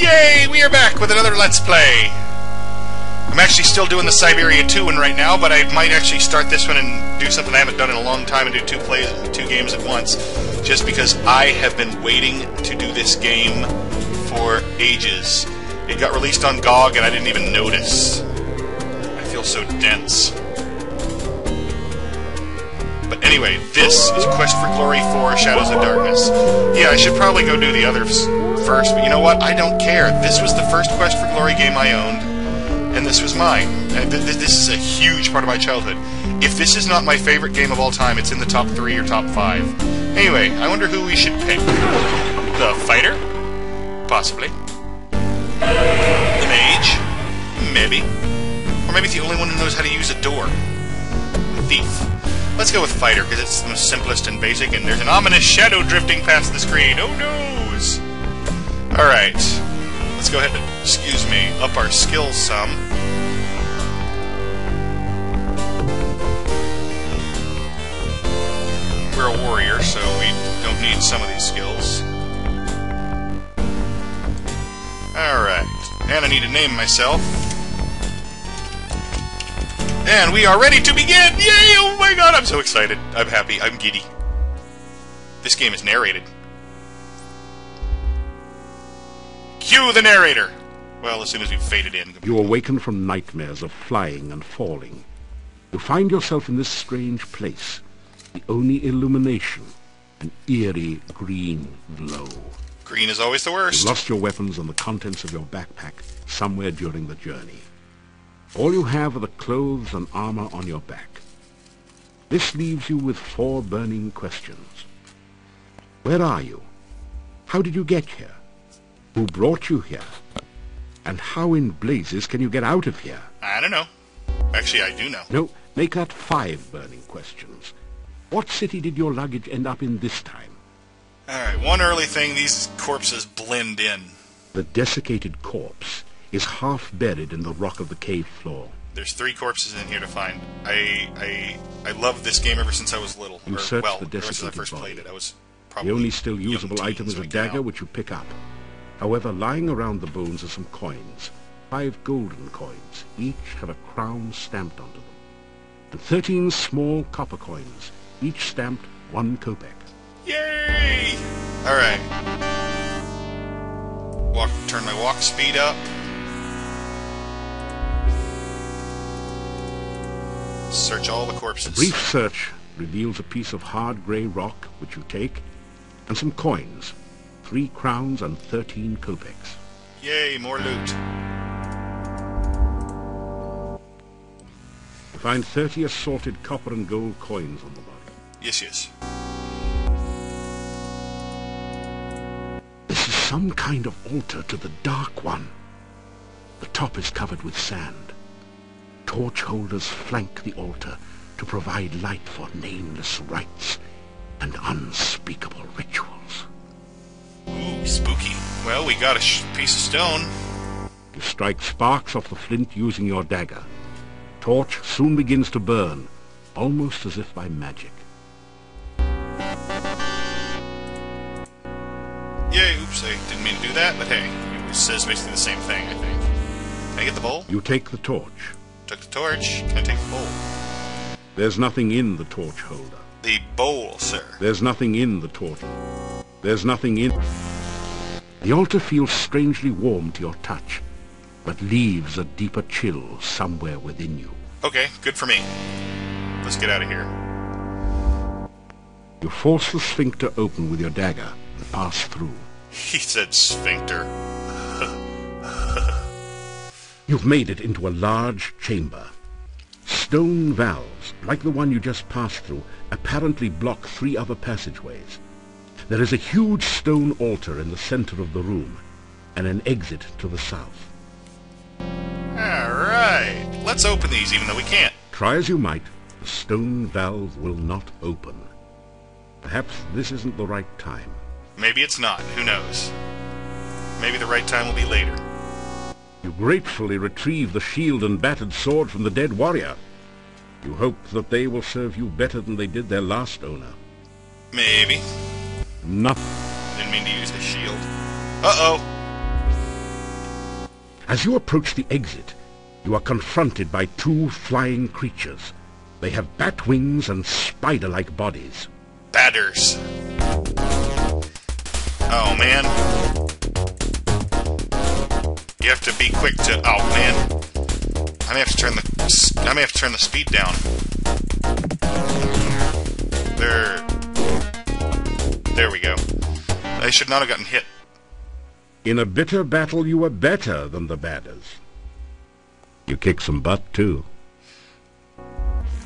Yay! We are back with another Let's Play! I'm actually still doing the Siberia 2 one right now, but I might actually start this one and do something I haven't done in a long time and do two games at once, just because I have been waiting to do this game for ages. It got released on GOG and I didn't even notice. I feel so dense. But anyway, this is Quest for Glory 4 Shadows of Darkness. Yeah, I should probably go do the others first, but you know what? I don't care. This was the first Quest for Glory game I owned, and this was mine. And this is a huge part of my childhood. If this is not my favorite game of all time, it's in the top 3 or top 5. Anyway, I wonder who we should pick. The fighter? Possibly. The mage? Maybe. Or maybe the only one who knows how to use a door. The thief. Let's go with fighter, because it's the simplest and basic, and there's an ominous shadow drifting past the screen. Oh noes! Alright. Let's go ahead and, excuse me, up our skills some. We're a warrior, so we don't need some of these skills. Alright. And I need to name myself. And we are ready to begin! Yay! Oh my god, I'm so excited. I'm happy. I'm giddy. This game is narrated. Cue the narrator! Well, as soon as we've faded in. You awaken from nightmares of flying and falling. You find yourself in this strange place. The only illumination, an eerie green glow. Green is always the worst. You lost your weapons and the contents of your backpack somewhere during the journey. All you have are the clothes and armor on your back. This leaves you with 4 burning questions. Where are you? How did you get here? Who brought you here? And how in blazes can you get out of here? I don't know. Actually, I do know. No, make that 5 burning questions. What city did your luggage end up in this time? Alright, one early thing, these corpses blend in. The desiccated corpse is half buried in the rock of the cave floor. There's 3 corpses in here to find. I loved this game ever since I was little. You search the desiccated ever since I first body. played it. I was probably the only still usable young item is teen, a so dagger which you pick up. However, lying around the bones are some coins. 5 golden coins. Each have a crown stamped onto them. And 13 small copper coins. Each stamped 1 kopeck. Yay! Alright. Turn my walk speed up. Search all the corpses. A brief search reveals a piece of hard grey rock, which you take, and some coins. 3 crowns and 13 kopecks. Yay, more loot. You find 30 assorted copper and gold coins on the body. Yes, yes. This is some kind of altar to the Dark One. The top is covered with sand. Torch holders flank the altar to provide light for nameless rites and unspeakable rituals. Ooh, spooky. Well, we got a piece of stone. You strike sparks off the flint using your dagger. Torch soon begins to burn, almost as if by magic. Yay, oops, I didn't mean to do that, but hey, it says basically the same thing, I think. Can I get the bowl? You take the torch. Took the torch. Can I take the bowl? There's nothing in the torch holder. The bowl, sir. There's nothing in the torch. There's nothing in... The altar feels strangely warm to your touch, but leaves a deeper chill somewhere within you. Okay, good for me. Let's get out of here. You force the sphincter open with your dagger and pass through. He said sphincter. You've made it into a large chamber. Stone valves, like the one you just passed through, apparently block 3 other passageways. There is a huge stone altar in the center of the room, and an exit to the south. Alright, let's open these even though we can't. Try as you might, the stone valve will not open. Perhaps this isn't the right time. Maybe it's not, who knows. Maybe the right time will be later. You gratefully retrieve the shield and battered sword from the dead warrior. You hope that they will serve you better than they did their last owner. Maybe. Nothing. Didn't mean to use the shield. Uh-oh. As you approach the exit, you are confronted by two flying creatures. They have bat wings and spider-like bodies. Batters. Oh, man. You have to be quick to... Oh, man. I may have to turn the speed down. There we go. I should not have gotten hit. In a bitter battle, you were better than the batters. You kick some butt, too.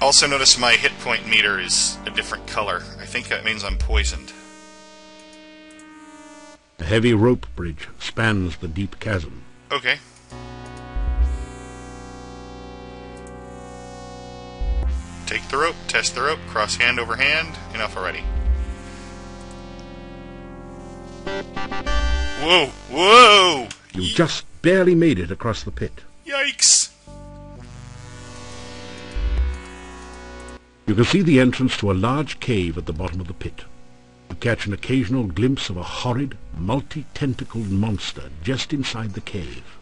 Also notice my hit point meter is a different color. I think that means I'm poisoned. A heavy rope bridge spans the deep chasm. Okay. Take the rope, test the rope, cross hand over hand. Enough already. Whoa! Whoa! You just barely made it across the pit. Yikes! You can see the entrance to a large cave at the bottom of the pit. You catch an occasional glimpse of a horrid, multi-tentacled monster just inside the cave.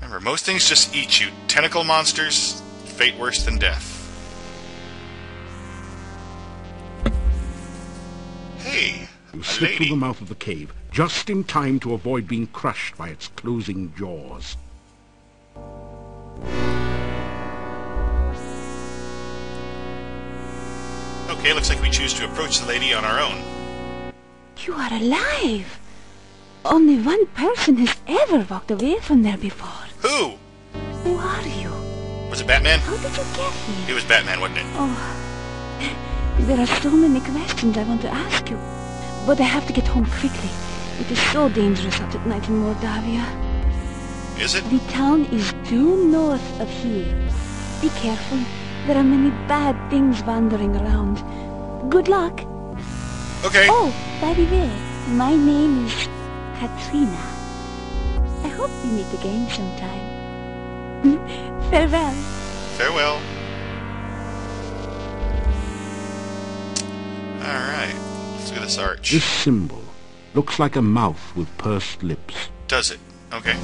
Remember, most things just eat you. Tentacle monsters, fate worse than death. Hey, You a slip through lady. the mouth of the cave, just in time to avoid being crushed by its closing jaws. Okay, looks like we choose to approach the lady on our own. You are alive! Only one person has ever walked away from there before. Who? Who are you? Was it Batman? How did you get here? It was Batman, wasn't it? Oh, there are so many questions I want to ask you. But I have to get home quickly. It is so dangerous out at night in Mordovia. Is it? The town is due north of here. Be careful. There are many bad things wandering around. Good luck. Okay. Oh, by the way, my name is Katrina. I hope we meet again sometime. Farewell. Farewell. Alright. Let's look at this arch. This symbol looks like a mouth with pursed lips. Does it? Okay.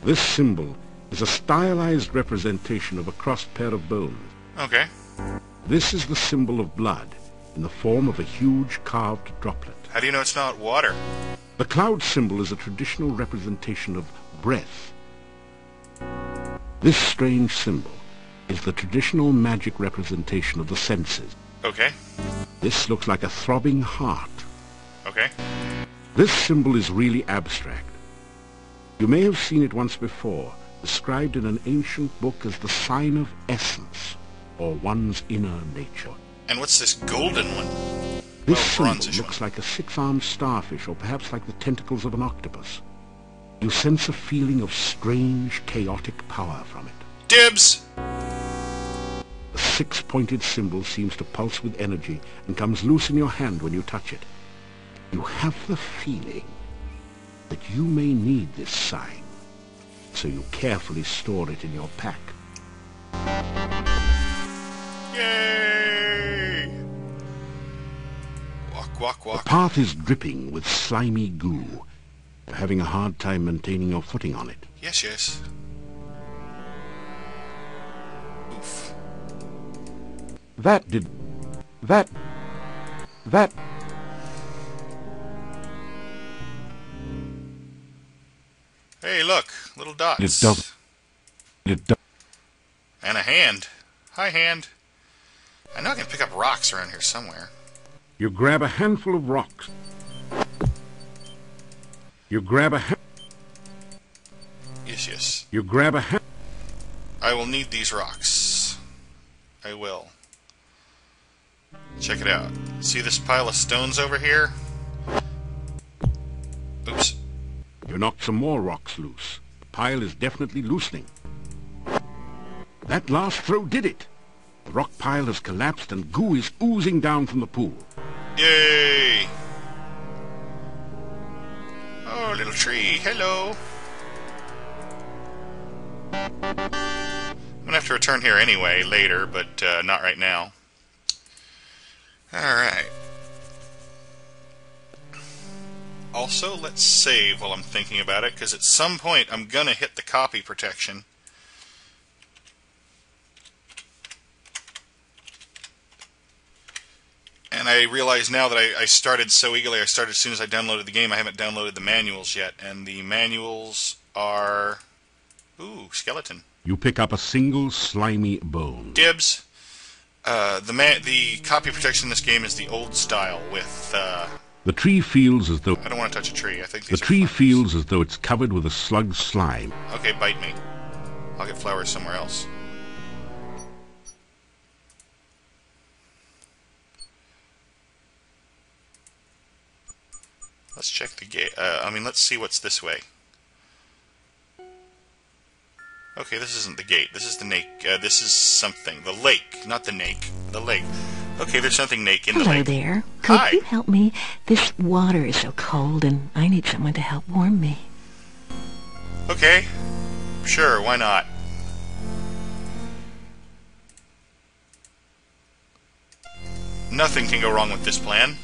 This symbol is a stylized representation of a crossed pair of bones. Okay. This is the symbol of blood, in the form of a huge carved droplet. How do you know it's not water? The cloud symbol is a traditional representation of breath. This strange symbol is the traditional magic representation of the senses. Okay. This looks like a throbbing heart. Okay. This symbol is really abstract. You may have seen it once before, described in an ancient book as the sign of essence, or one's inner nature. And what's this golden one? This Well, symbol bronzish looks like a six-armed starfish, or perhaps like the tentacles of an octopus. You sense a feeling of strange, chaotic power from it. Dibs! The six-pointed symbol seems to pulse with energy and comes loose in your hand when you touch it. You have the feeling that you may need this sign, so you carefully store it in your pack. Yay! Walk, walk, walk. The path is dripping with slimy goo. You're having a hard time maintaining your footing on it. Yes, yes. Oof. That... Hey, look. Little dots. And a hand. Hi, hand. I know I can pick up rocks around here somewhere. You grab a handful of rocks. You grab a Yes, yes. I will need these rocks. I will. Check it out. See this pile of stones over here? Oops. You knocked some more rocks loose. The pile is definitely loosening. That last throw did it. The rock pile has collapsed and goo is oozing down from the pool. Yay! Oh, little tree. Hello. I'm gonna have to return here anyway, later, but not right now. Alright. Also, let's save while I'm thinking about it, because at some point I'm going to hit the copy protection. And I realize now that I started so eagerly. I started as soon as I downloaded the game. I haven't downloaded the manuals yet, and the manuals are... Ooh, skeleton. You pick up a single slimy bone. Dibs. The copy protection in this game is the old style with... The tree feels as though... I don't want to touch a tree. I think The these are tree flowers. feels as though it's covered with a slug slime. Okay, bite me. I'll get flowers somewhere else. Let's check the gate. Let's see what's this way. Okay, this isn't the gate. This is the Nake. This is something. The lake, not the Nake. The lake. Okay, there's something Nake in the Hello lake. there. Could Hi. you help me? This water is so cold, and I need someone to help warm me. Okay, sure, why not? Nothing can go wrong with this plan.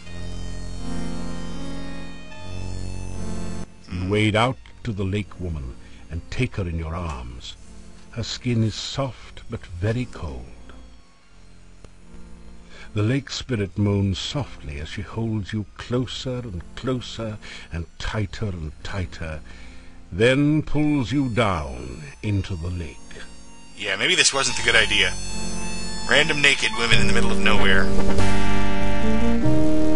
You wade out to the lake woman and take her in your arms. Her skin is soft but very cold. The lake spirit moans softly as she holds you closer and closer and tighter, then pulls you down into the lake. Yeah, maybe this wasn't the good idea. Random naked women in the middle of nowhere.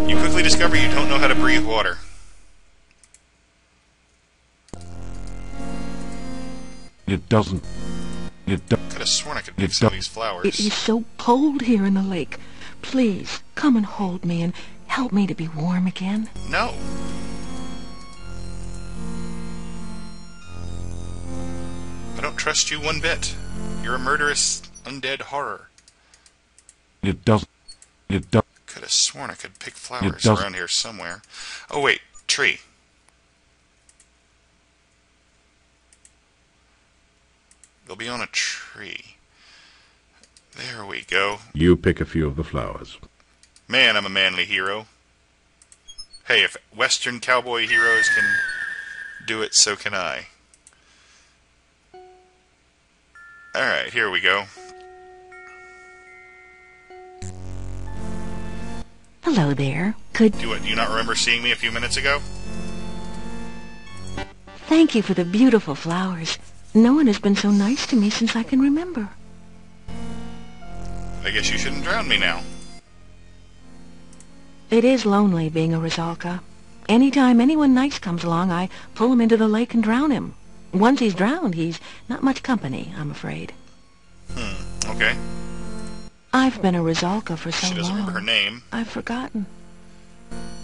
You quickly discover you don't know how to breathe water. It doesn't. Could have sworn I could pick some of these flowers. It is so cold here in the lake. Please, come and hold me and help me to be warm again. No. I don't trust you one bit. You're a murderous, undead horror. It doesn't. Could have sworn I could pick flowers around here somewhere. Oh wait, tree. They'll be on a tree. There we go. You pick a few of the flowers. Man, I'm a manly hero. Hey, if Western cowboy heroes can do it, so can I. Alright, here we go. Hello there. Could... Do you not remember seeing me a few minutes ago? Thank you for the beautiful flowers. No one has been so nice to me since I can remember. I guess you shouldn't drown me now. It is lonely being a Rizalka. Anytime anyone nice comes along, I pull him into the lake and drown him. Once he's drowned, he's not much company, I'm afraid. Okay. I've been a Rizalka for so long. She doesn't remember her name. I've forgotten.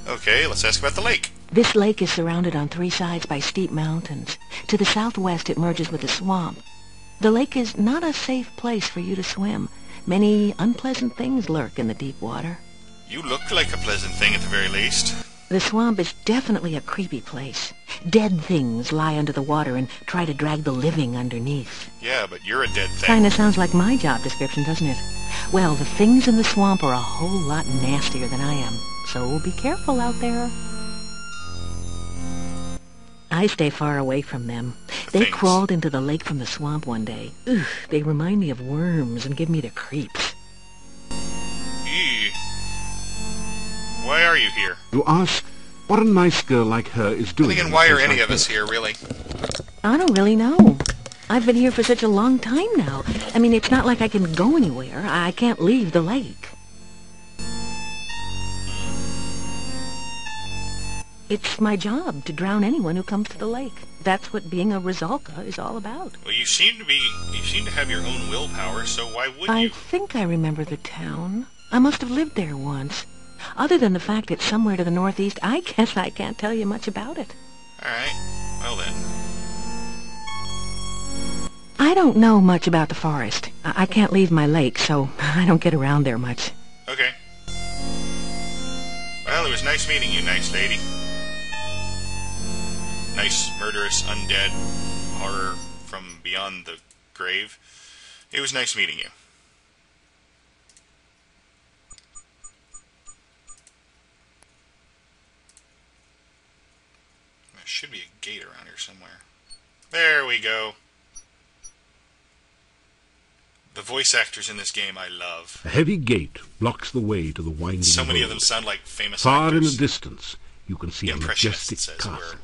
Okay, let's ask about the lake. This lake is surrounded on three sides by steep mountains. To the southwest, it merges with a swamp. The lake is not a safe place for you to swim. Many unpleasant things lurk in the deep water. You look like a pleasant thing at the very least. The swamp is definitely a creepy place. Dead things lie under the water and try to drag the living underneath. Yeah, but you're a dead thing. Kinda sounds like my job description, doesn't it? Well, the things in the swamp are a whole lot nastier than I am, so be careful out there. I stay far away from them. They Things. crawled into the lake from the swamp one day. Ugh, they remind me of worms and give me the creeps. Eee. Why are you here? You ask what a nice girl like her is doing. And again, why are in a place any like of us this. here, really? I don't really know. I've been here for such a long time now. I mean, it's not like I can go anywhere. I can't leave the lake. It's my job to drown anyone who comes to the lake. That's what being a Rizalka is all about. Well, you seem to have your own willpower, so why would I you? think I remember the town. I must have lived there once. Other than the fact it's somewhere to the northeast, I guess I can't tell you much about it. Alright, well then. I don't know much about the forest. I can't leave my lake, so I don't get around there much. Okay. Well, it was nice meeting you, nice lady. Nice, murderous, undead horror from beyond the grave. It was nice meeting you. Should be a gate around here somewhere. There we go. The voice actors in this game I love. A heavy gate blocks the way to the winding So many of road. them sound like famous Far in actors. the distance, you can see a Impressionists, majestic as it were. castle.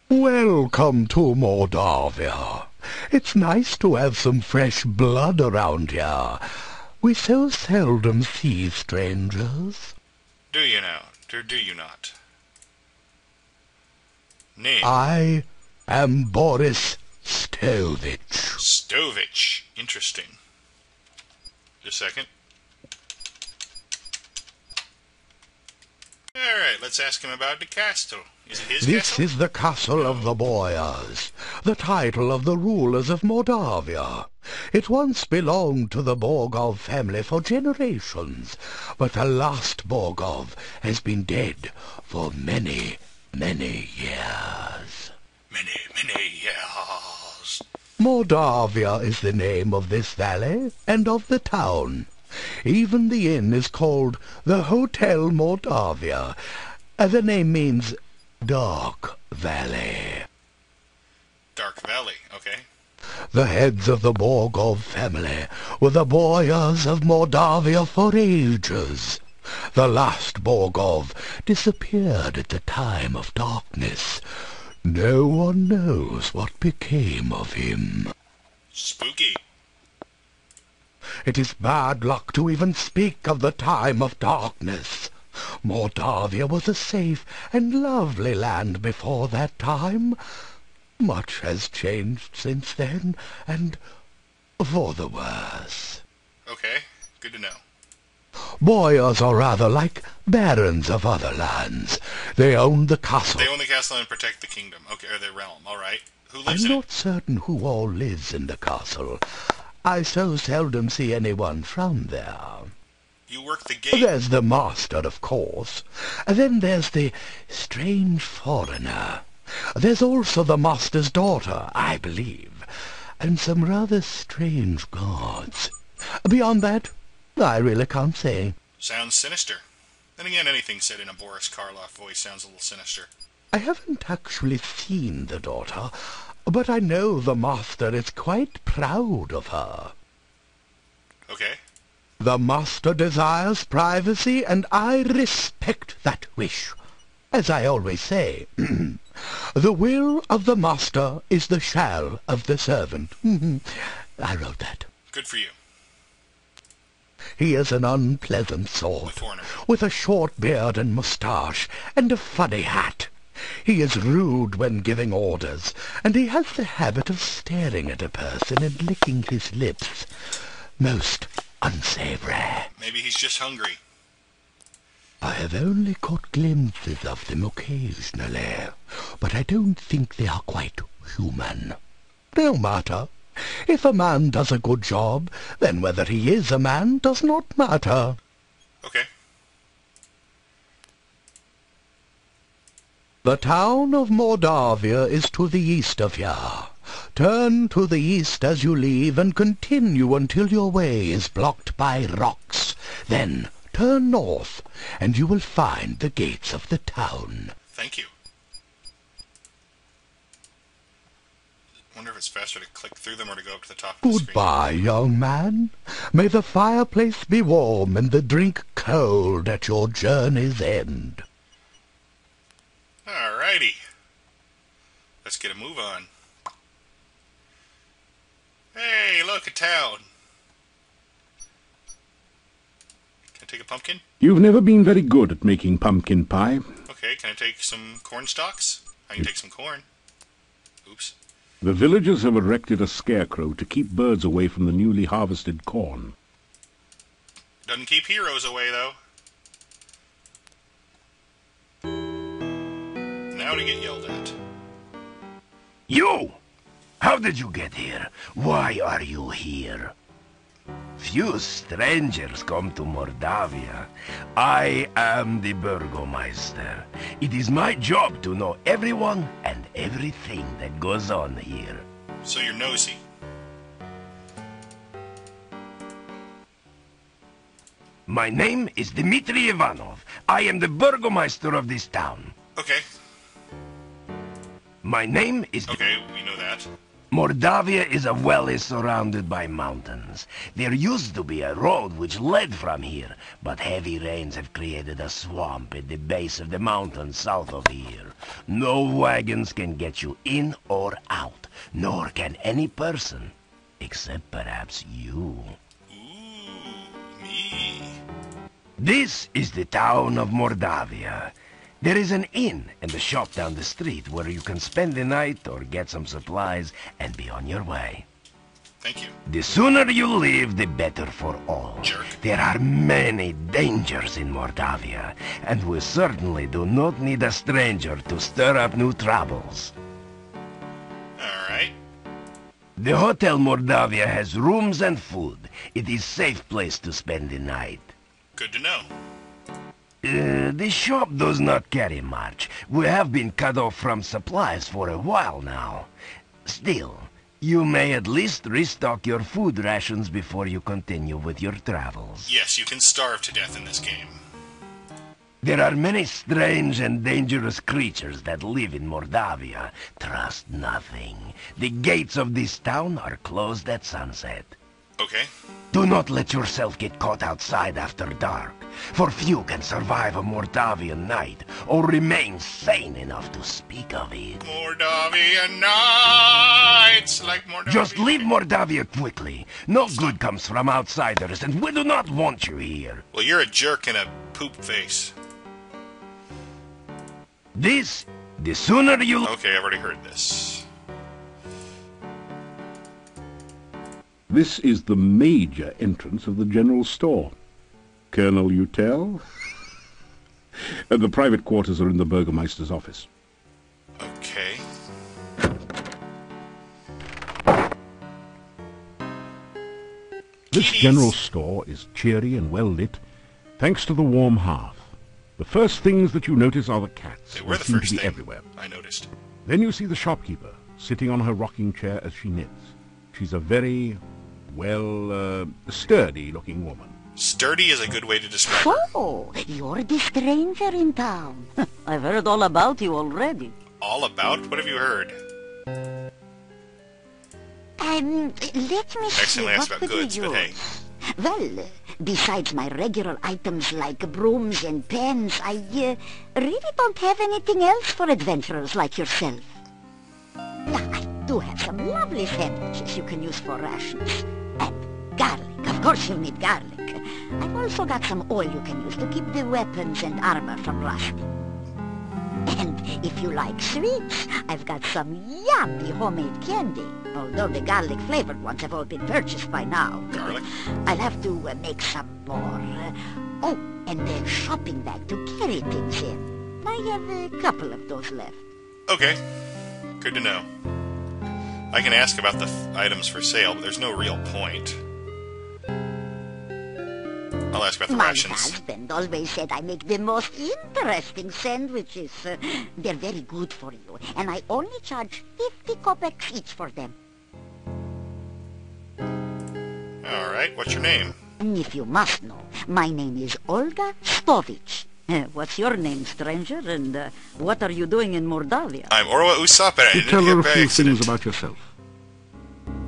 Welcome to Mordovia. It's nice to have some fresh blood around here. We so seldom see strangers. Do you now? Or do you not? Name? I am Boris Stovich. Stovich. Interesting. Just a second. Alright, let's ask him about the castle. Is it his This castle? is the castle of the Boyars, the title of the rulers of Mordovia. It once belonged to the Borgov family for generations, but the last Borgov has been dead for many, many years. Many years. Mordovia is the name of this valley and of the town. Even the inn is called the Hotel Mordovia. The name means Dark Valley. Dark Valley, okay. The heads of the Borgov family were the Boyars of Mordovia for ages. The last Borgov disappeared at the time of darkness. No one knows what became of him. Spooky. It is bad luck to even speak of the time of darkness. Mordovia was a safe and lovely land before that time. Much has changed since then, and for the worse. Okay, good to know. Boyars are rather like barons of other lands. They own the castle. They own the castle and protect the kingdom. Okay, or the realm, alright. Who lives I'm in not certain who all lives in the castle. I so seldom see anyone from there. it? You work the gate. There's the master, of course. Then there's the strange foreigner. There's also the master's daughter, I believe, and some rather strange guards. Beyond that, I really can't say. Sounds sinister. Then again, anything said in a Boris Karloff voice sounds a little sinister. I haven't actually seen the daughter, but I know the master is quite proud of her. Okay. The master desires privacy, and I respect that wish. As I always say, the will of the master is the shall of the servant. I wrote that. Good for you. He is an unpleasant The sort, foreigner. with a short beard and moustache, and a funny hat. He is rude when giving orders, and he has the habit of staring at a person and licking his lips. Most unsavory. Maybe he's just hungry. I have only caught glimpses of them occasionally, but I don't think they are quite human. No matter. If a man does a good job, then whether he is a man does not matter. Okay. The town of Mordovia is to the east of here. Turn to the east as you leave and continue until your way is blocked by rocks. Then turn north, and you will find the gates of the town. Thank you. Wonder if it's faster to click through them or to go up to the top of the screen. Goodbye, young man. May the fireplace be warm and the drink cold at your journey's end. Alrighty. Let's get a move on. Hey, look, a town. Can I take a pumpkin? You've never been very good at making pumpkin pie. Okay, can I take some corn stalks? I can take some corn. Oops. The villagers have erected a scarecrow to keep birds away from the newly harvested corn. Doesn't keep heroes away, though. Now to get yelled at. You! How did you get here? Why are you here? Few strangers come to Mordovia. I am the Burgomeister. It is my job to know everyone and everything that goes on here. So you're nosy. My name is Dmitri Ivanov. I am the Burgomeister of this town. Okay. My name is... Okay, we know that. Mordovia is a valley surrounded by mountains. There used to be a road which led from here, but heavy rains have created a swamp at the base of the mountain south of here. No wagons can get you in or out, nor can any person, except perhaps you. Ooh, me. This is the town of Mordovia. There is an inn and a shop down the street where you can spend the night or get some supplies and be on your way. Thank you. The sooner you leave, the better for all. Jerk. There are many dangers in Mordovia, and we certainly do not need a stranger to stir up new troubles. Alright. The Hotel Mordovia has rooms and food. It is a safe place to spend the night. Good to know. The shop does not carry much. We have been cut off from supplies for a while now. Still, you may at least restock your food rations before you continue with your travels. Yes, you can starve to death in this game. There are many strange and dangerous creatures that live in Mordovia. Trust nothing. The gates of this town are closed at sunset. Okay. Do not let yourself get caught outside after dark, for few can survive a Mordavian night or remain sane enough to speak of it. Mordovia nights, like Mordovia. Just leave Mordovia quickly. No good comes from outsiders, and we do not want you here. Well, you're a jerk and a poop face. The sooner you... Okay, I've already heard this. This is the major entrance of the general store. Colonel Utel? And the private quarters are in the Burgermeister's office. Okay. This general store is cheery and well lit, thanks to the warm hearth. The first things that you notice are the cats. They were the seem first to be thing everywhere. I noticed. Then you see the shopkeeper, sitting on her rocking chair as she knits. She's a very, sturdy-looking woman. Sturdy is a good way to describe her. So, you're the stranger in town. I've heard all about you already. All about? What have you heard? Let me see, Accidentally asked what about could goods, you but hey. use? Well, besides my regular items like brooms and pens, I really don't have anything else for adventurers like yourself. I do have some lovely sandwiches you can use for rations. And garlic. Of course you'll need garlic. I've also got some oil you can use to keep the weapons and armor from rusting. And if you like sweets, I've got some yummy homemade candy. Although the garlic-flavored ones have all been purchased by now. Garlic? I'll have to make some more. Oh, and a shopping bag to carry things in. I have a couple of those left. Okay. Good to know. I can ask about the items for sale, but there's no real point. I'll ask about the My rations. husband always said I make the most interesting sandwiches. They're very good for you, and I only charge 50 kopecks each for them. Alright, what's your name? If you must know, my name is Olga Stovich. What's your name, stranger, and what are you doing in Mordovia? I'm Orwa Usapere. You tell her a few things about yourself.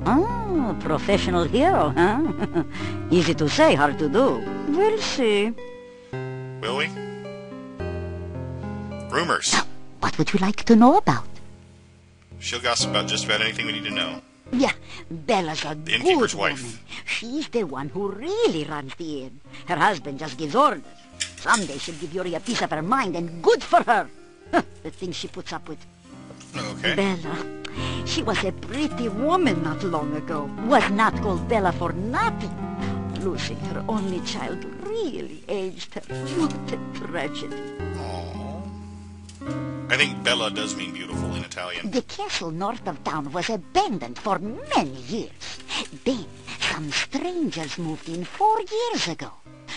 Oh, professional hero, huh? Easy to say, hard to do. We'll see. Will we? Rumors. What would you like to know about? She'll gossip about just about anything we need to know. Yeah, Bella's a good innkeeper's woman. wife. She's the one who really runs the inn. Her husband just gives orders. Someday she'll give Yuri a piece of her mind, and good for her. The things she puts up with. Okay. Bella. She was a pretty woman not long ago. Was not called Bella for nothing. Losing her only child really aged her. What a tragedy. Aww. I think Bella does mean beautiful in Italian. The castle north of town was abandoned for many years. Then some strangers moved in 4 years ago.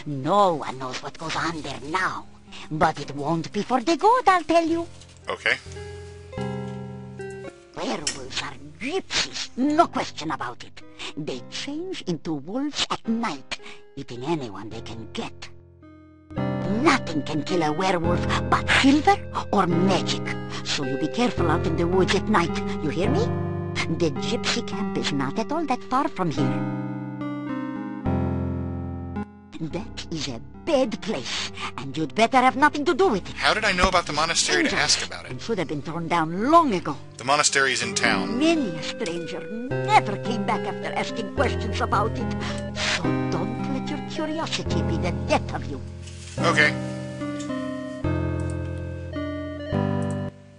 No one knows what goes on there now. But it won't be for the good, I'll tell you. Okay. Werewolves are gypsies, no question about it. They change into wolves at night, eating anyone they can get. Nothing can kill a werewolf but silver or magic. So you be careful out in the woods at night. You hear me? The gypsy camp is not at all that far from here. That is a bad place, and you'd better have nothing to do with it. How did I know about the monastery to ask about It it? should have been torn down long ago. The monastery's in town. Many a stranger never came back after asking questions about it. So don't let your curiosity be the death of you. Okay.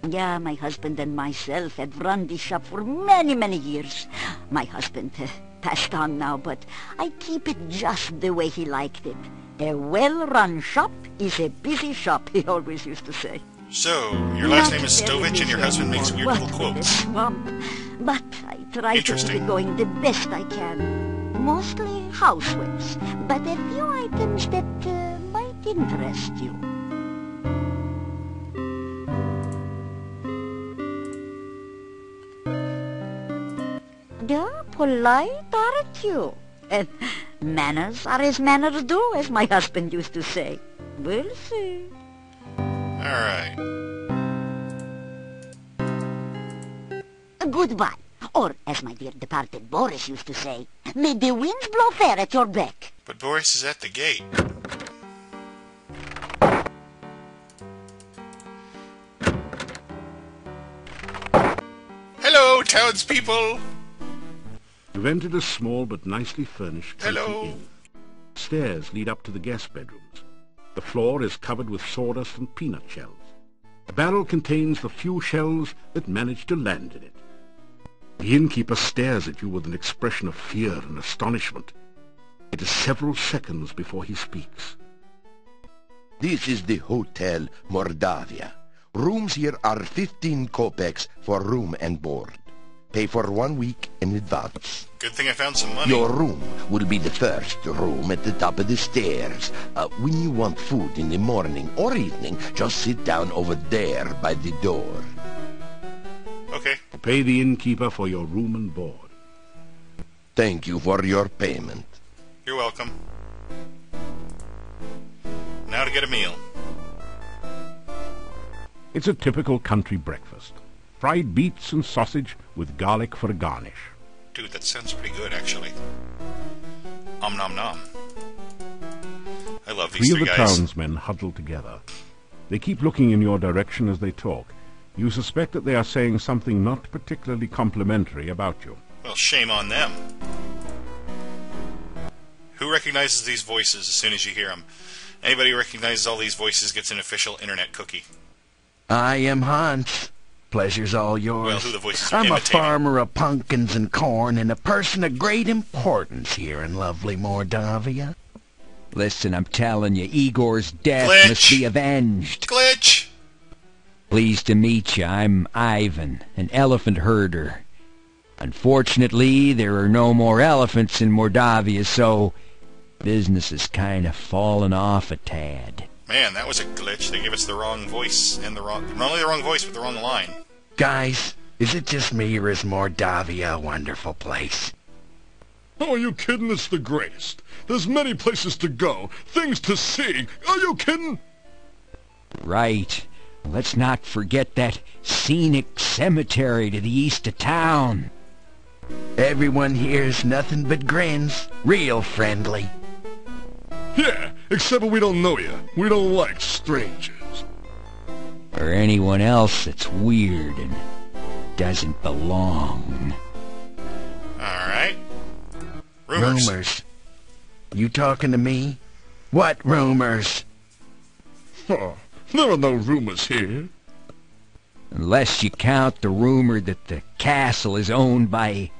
Yeah, my husband and myself have run this shop for many, many years. My husband passed on now, but I keep it just the way he liked it. A well-run shop is a busy shop, he always used to say. So, your last name is Not very Stovich and your busy husband makes anymore. weird little What with the quotes. swamp. But I try to keep Interesting. it going the best I can. Mostly housewares, but a few items that might interest you. Yeah, polite, aren't you? And manners are as manners do, as my husband used to say. We'll see. Alright. Goodbye. Or, as my dear departed Boris used to say, may the winds blow fair at your back. But Boris is at the gate. Hello, townspeople! You've entered a small but nicely furnished country Hello. inn. Stairs lead up to the guest bedrooms. The floor is covered with sawdust and peanut shells. The barrel contains the few shells that manage to land in it. The innkeeper stares at you with an expression of fear and astonishment. It is several seconds before he speaks. This is the Hotel Mordovia. Rooms here are 15 kopecks for room and board. Pay for 1 week in advance. Good thing I found some money. Your room will be the first room at the top of the stairs. When you want food in the morning or evening, just sit down over there by the door. Okay. Pay the innkeeper for your room and board. Thank you for your payment. You're welcome. Now to get a meal. It's a typical country breakfast. Fried beets and sausage with garlic for a garnish. Dude, that sounds pretty good, actually. Nom nom. I love these Three of three the guys. townsmen huddle together. They keep looking in your direction as they talk. You suspect that they are saying something not particularly complimentary about you. Well, shame on them. Who recognizes these voices as soon as you hear them? Anybody who recognizes all these voices gets an official internet cookie. I am Hans. Pleasure's all yours. Well, who the voices are I'm a imitating. farmer of pumpkins and corn and a person of great importance here in lovely Mordovia. Listen, I'm telling you, Igor's death Glitch. must be avenged. Glitch! Pleased to meet you. I'm Ivan, an elephant herder. Unfortunately, there are no more elephants in Mordovia, so business has kind of fallen off a tad. Man, that was a glitch. They gave us the wrong voice and not only the wrong voice, but the wrong line. Guys, is it just me or is Mordovia a wonderful place? Oh, are you kidding? It's the greatest. There's many places to go, things to see. Are you kidding? Right. Let's not forget that scenic cemetery to the east of town. Everyone here's nothing but grins. Real friendly. Yeah, except we don't know you. We don't like strangers. Or anyone else that's weird and doesn't belong. Alright. Rumors. Rumors. You talking to me? What rumors? Oh, there are no rumors here. Unless you count the rumor that the castle is owned by...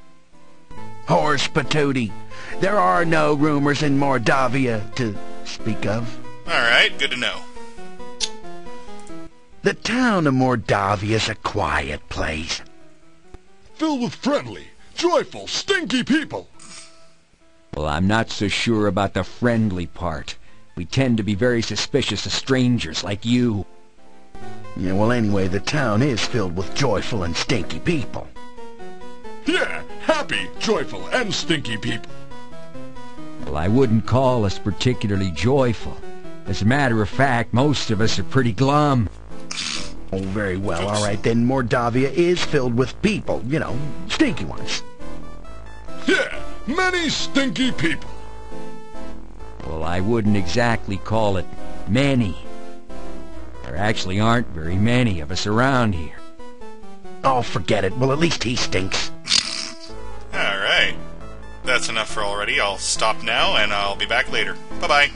Horse patootie. There are no rumors in Mordovia to speak of. Alright, good to know. The town of Mordovia is a quiet place. Filled with friendly, joyful, stinky people. Well, I'm not so sure about the friendly part. We tend to be very suspicious of strangers like you. Yeah, well, anyway, the town is filled with joyful and stinky people. Yeah, happy, joyful, and stinky people. Well, I wouldn't call us particularly joyful. As a matter of fact, most of us are pretty glum. Oh, very well. All right, then Mordovia is filled with people. You know, stinky ones. Yeah, many stinky people. Well, I wouldn't exactly call it many. There actually aren't very many of us around here. Oh, forget it. Well, at least he stinks. Alright. That's enough for already. I'll stop now, and I'll be back later. Bye-bye.